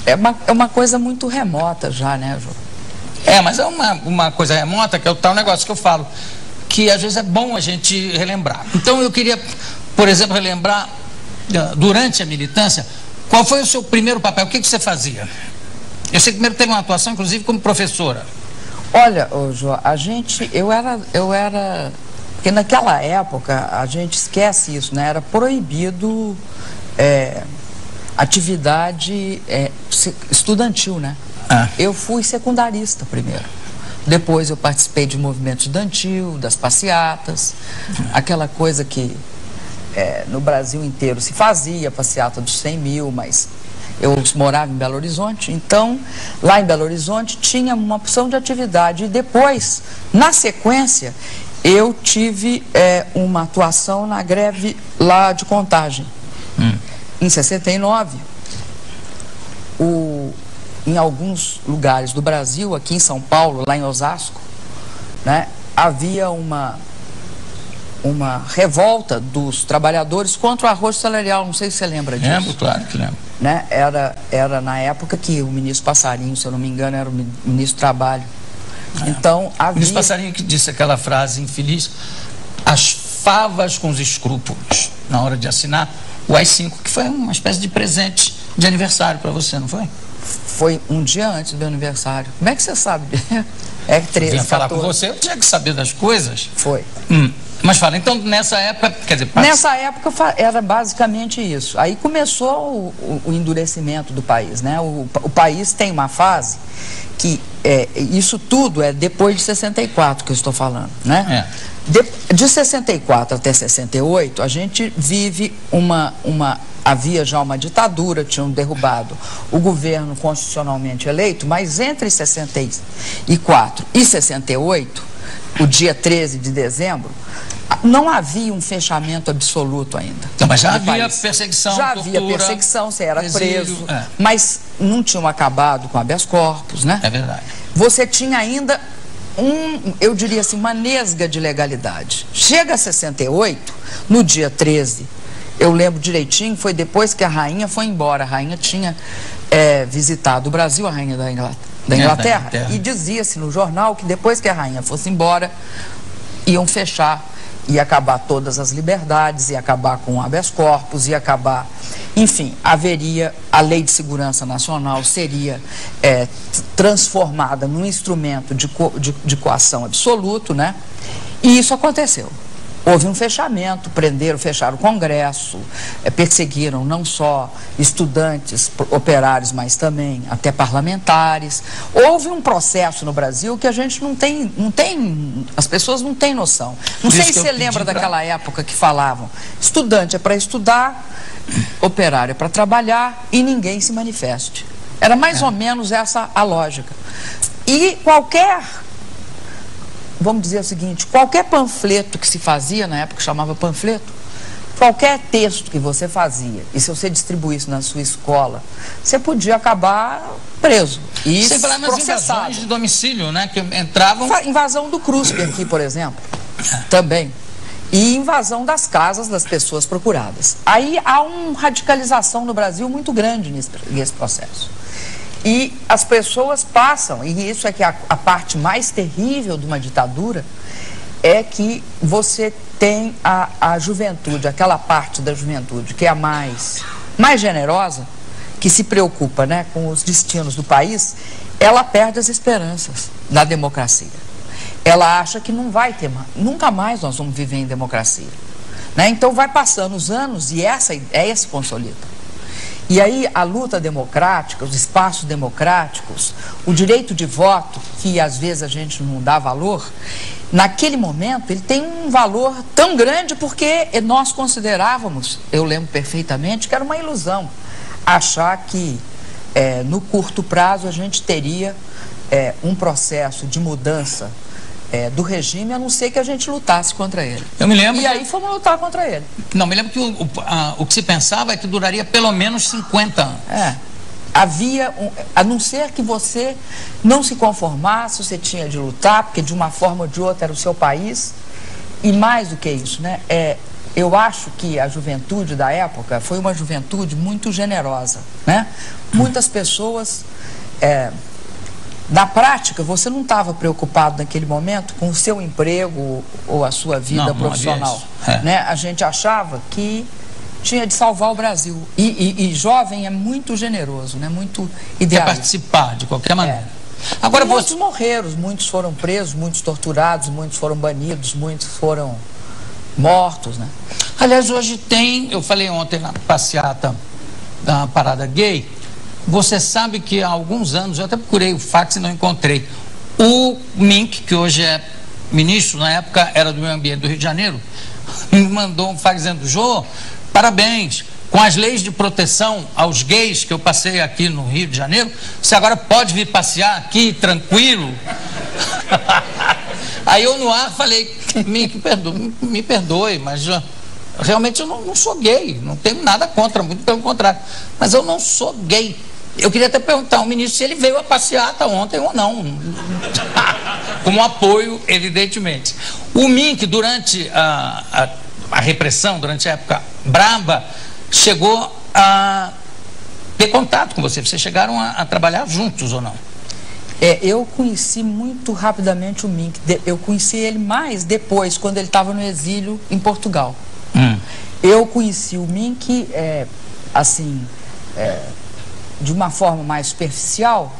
É uma coisa muito remota já, né, Jô? Mas é uma coisa remota, que é o tal negócio que eu falo, que às vezes é bom a gente relembrar. Então eu queria, por exemplo, relembrar, durante a militância, qual foi o seu primeiro papel? O que você fazia? Eu sei que primeiro teve uma atuação, inclusive, como professora. Olha, Jô, eu era... Porque naquela época, a gente esquece isso, né? Era proibido atividade estudantil, né? Eu fui secundarista primeiro. Depois eu participei de movimento estudantil, das passeatas, aquela coisa que no Brasil inteiro se fazia, passeata dos 100 mil, mas eu morava em Belo Horizonte, então lá em Belo Horizonte tinha uma opção de atividade. E depois, na sequência, eu tive uma atuação na greve lá de Contagem. Em 69, em alguns lugares do Brasil, aqui em São Paulo, lá em Osasco, né, havia uma revolta dos trabalhadores contra o arroz salarial. Não sei se você lembra disso. Lembro, claro que lembro. Né? Era na época que o ministro Passarinho, se eu não me engano, era o ministro do Trabalho. Então, havia... O ministro Passarinho que disse aquela frase infeliz: as favas com os escrúpulos, na hora de assinar o AI-5, que foi uma espécie de presente de aniversário para você, não foi? Foi um dia antes do meu aniversário. Como é que você sabe? 13, Vinha falar 14. com você, eu tinha que saber das coisas. Foi. Mas fala, então nessa época, quer dizer... Nessa época era basicamente isso. Aí começou o endurecimento do país, né? O país tem uma fase que, isso tudo é depois de 64 que eu estou falando, né? De 64 até 68, a gente vive havia já uma ditadura, tinham derrubado o governo constitucionalmente eleito, mas entre 64 e 68, o dia 13 de dezembro, não havia um fechamento absoluto ainda. Não, mas já havia perseguição, já tortura, havia perseguição, você era exílio, preso, mas não tinham acabado com habeas corpus, né? É verdade. Você tinha ainda eu diria assim, uma nesga de legalidade. Chega a 68, no dia 13, eu lembro direitinho, foi depois que a rainha foi embora. A rainha tinha visitado o Brasil, a rainha da Inglaterra, e dizia-se no jornal que depois que a rainha fosse embora, iam fechar, ia acabar todas as liberdades, ia acabar com o habeas corpus, ia acabar... Enfim, haveria... A Lei de Segurança Nacional seria transformada num instrumento de coação absoluto, né? E isso aconteceu. Houve um fechamento, fecharam o Congresso, perseguiram não só estudantes, operários, mas também até parlamentares. Houve um processo no Brasil que a gente não tem, as pessoas não têm noção. Não sei se você lembra daquela época que falavam, estudante é para estudar, operário é para trabalhar e ninguém se manifeste. Era mais ou menos essa a lógica. E vamos dizer o seguinte, qualquer panfleto que se fazia, na época chamava panfleto, qualquer texto que você fazia, e se você distribuísse na sua escola, você podia acabar preso e sem falar nas invasões de domicílio, né, que entravam... Invasão do CRUSP aqui, por exemplo, também. E invasão das casas das pessoas procuradas. Aí há uma radicalização no Brasil muito grande nesse processo. E as pessoas passam, e isso é que a parte mais terrível de uma ditadura, é que você tem a juventude, aquela parte da juventude que é a mais generosa, que se preocupa, né, com os destinos do país, ela perde as esperanças da democracia. Ela acha que não vai ter mais, nunca mais nós vamos viver em democracia, né? Então vai passando os anos e essa ideia se consolida. E aí a luta democrática, os espaços democráticos, o direito de voto, que às vezes a gente não dá valor, naquele momento ele tem um valor tão grande porque nós considerávamos, eu lembro perfeitamente, que era uma ilusão achar que no curto prazo a gente teria um processo de mudança do regime, a não ser que a gente lutasse contra ele. Eu me lembro... E aí fomos lutar contra ele. Não, me lembro que o que se pensava é que duraria pelo menos 50 anos. Havia, a não ser que você não se conformasse, você tinha de lutar, porque de uma forma ou de outra era o seu país. E mais do que isso, né? eu acho que a juventude da época foi uma juventude muito generosa, né? Muitas pessoas, na prática, você não estava preocupado naquele momento com o seu emprego ou a sua vida profissional, né? A gente achava que tinha de salvar o Brasil. E jovem é muito generoso, né? Muito idealista. Quer participar, de qualquer maneira. Agora, muitos morreram, muitos foram presos, muitos torturados, muitos foram banidos, muitos foram mortos, né? Aliás, hoje tem, eu falei ontem na passeata da Parada Gay, você sabe que há alguns anos, eu até procurei o fax e não encontrei, o Mink, que hoje é ministro, na época era do Meio Ambiente do Rio de Janeiro, me mandou um fax dizendo: Jô, parabéns, com as leis de proteção aos gays que eu passei aqui no Rio de Janeiro, você agora pode vir passear aqui tranquilo. Aí eu no ar falei: me perdoe, mas realmente eu não sou gay, não tenho nada contra, muito pelo contrário, mas eu não sou gay. Eu queria até perguntar ao ministro se ele veio a passeata ontem ou não, como apoio, evidentemente. O Mink, durante a repressão, durante a época braba, chegou a ter contato com você. Vocês chegaram a trabalhar juntos ou não? Eu conheci muito rapidamente o Mink. Eu conheci ele mais depois, quando ele estava no exílio em Portugal. Eu conheci o Mink, de uma forma mais superficial,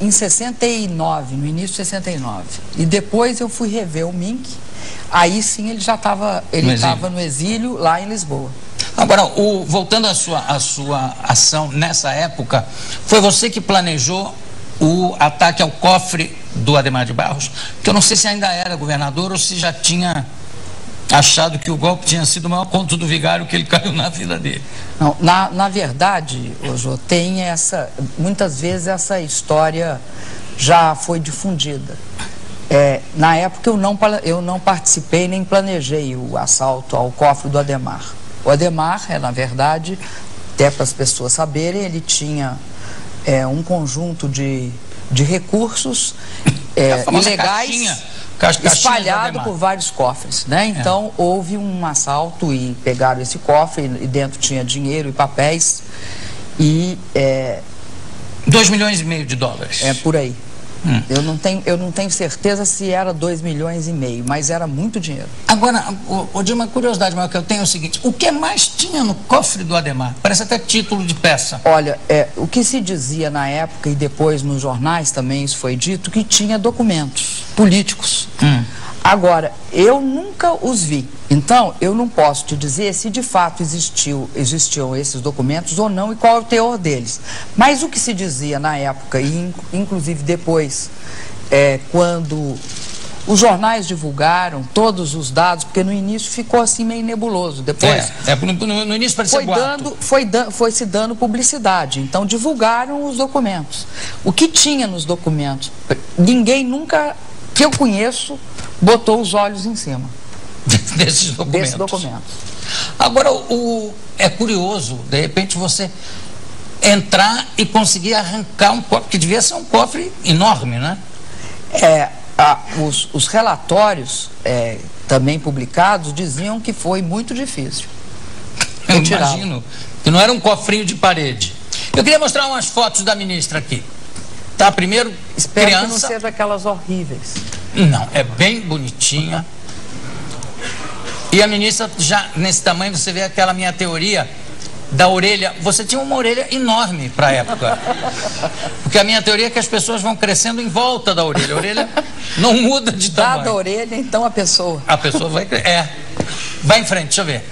em 69, no início de 69. E depois eu fui rever o Mink. Aí sim ele já estava no exílio lá em Lisboa. Agora, voltando à sua ação nessa época, foi você que planejou o ataque ao cofre do Adhemar de Barros, que eu não sei se ainda era governador ou se já tinha achado que o golpe tinha sido o maior conto do vigário que ele caiu na vida dele. Não, na verdade, Jô, tem muitas vezes essa história já foi difundida. Na época eu não participei nem planejei o assalto ao cofre do Adhemar. O Adhemar, na verdade, até para as pessoas saberem, ele tinha um conjunto de recursos ilegais espalhado por vários cofres, né? Então houve um assalto e pegaram esse cofre e dentro tinha dinheiro e papéis e 2,5 milhões de dólares. Por aí. Eu não tenho certeza se era 2,5 milhões, mas era muito dinheiro. Agora, de uma curiosidade maior que eu tenho é o seguinte: o que mais tinha no cofre do Adhemar? Parece até título de peça. Olha, o que se dizia na época e depois nos jornais também isso foi dito, que tinha documentos políticos. Agora, eu nunca os vi. Então, eu não posso te dizer se de fato existiam esses documentos ou não e qual é o teor deles. Mas o que se dizia na época, e inclusive depois, quando os jornais divulgaram todos os dados, porque no início ficou assim meio nebuloso. Depois no início parecia boato. Foi se dando publicidade. Então, divulgaram os documentos. O que tinha nos documentos? Ninguém nunca, que eu conheço, botou os olhos em cima desses documentos. Agora, é curioso, de repente, você entrar e conseguir arrancar um cofre, que devia ser um cofre enorme, né? Os relatórios também publicados diziam que foi muito difícil. Eu imagino que não era um cofrinho de parede. Eu queria mostrar umas fotos da ministra aqui. Tá, primeiro, espero criança. Que não seja aquelas horríveis. Não, é bem bonitinha. E a ministra, já nesse tamanho, você vê aquela minha teoria da orelha. Você tinha uma orelha enorme para a época. Porque a minha teoria é que as pessoas vão crescendo em volta da orelha. A orelha não muda de tamanho. Dada a orelha, então a pessoa. A pessoa vai... Vai em frente, deixa eu ver.